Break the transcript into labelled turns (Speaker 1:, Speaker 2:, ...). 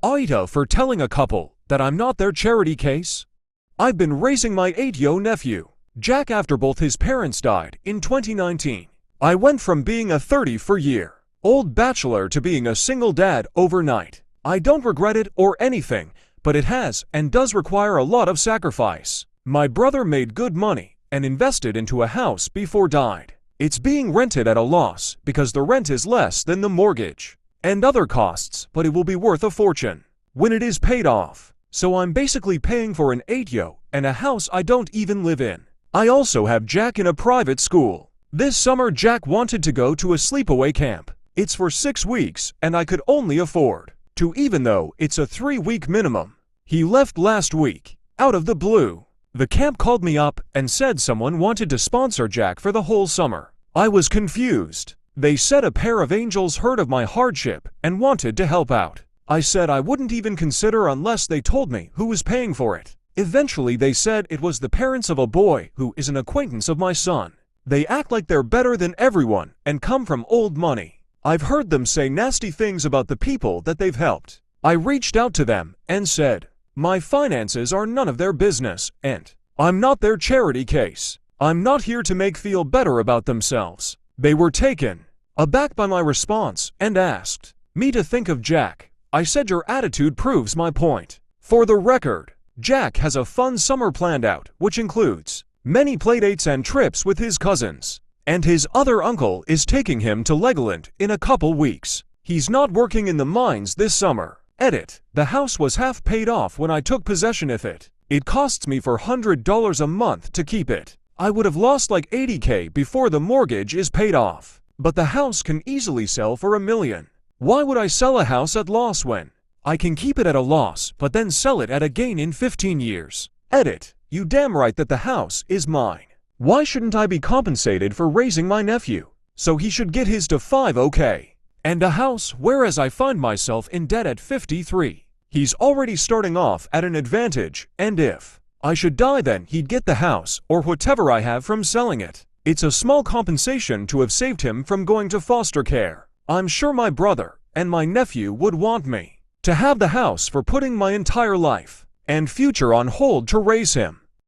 Speaker 1: AITAH for telling a couple that I'm not their charity case. I've been raising my 8-year-old nephew, Jack, after both his parents died in 2019. I went from being a 34-year-old bachelor to being a single dad overnight. I don't regret it or anything, but it has and does require a lot of sacrifice. My brother made good money and invested into a house before died. It's being rented at a loss because the rent is less than the mortgage and other costs, but it will be worth a fortune when it is paid off. So I'm basically paying for an 8-yo and a house I don't even live in. I also have Jack in a private school. This summer Jack wanted to go to a sleepaway camp. It's for 6 weeks and I could only afford to, even though it's a 3-week minimum. He left last week, out of the blue. The camp called me up and said someone wanted to sponsor Jack for the whole summer. I was confused. They said a pair of angels heard of my hardship and wanted to help out. I said I wouldn't even consider unless they told me who was paying for it. Eventually they said it was the parents of a boy who is an acquaintance of my son. They act like they're better than everyone and come from old money. I've heard them say nasty things about the people that they've helped. I reached out to them and said, my finances are none of their business and I'm not their charity case. I'm not here to make feel better about themselves. They were taken aback by my response and asked me to think of Jack. I said your attitude proves my point. For the record, Jack has a fun summer planned out, which includes many playdates and trips with his cousins. And his other uncle is taking him to Legoland in a couple weeks. He's not working in the mines this summer. Edit. The house was half paid off when I took possession of it. It costs me $400 a month to keep it. I would have lost like $80K before the mortgage is paid off. But the house can easily sell for $1 million. Why would I sell a house at loss when I can keep it at a loss but then sell it at a gain in 15 years? Edit. You damn right that the house is mine. Why shouldn't I be compensated for raising my nephew? So he should get his to 5K and a house, whereas I find myself in debt at 53. He's already starting off at an advantage, and if I should die then he'd get the house or whatever I have from selling it. It's a small compensation to have saved him from going to foster care. I'm sure my brother and my nephew would want me to have the house for putting my entire life and future on hold to raise him.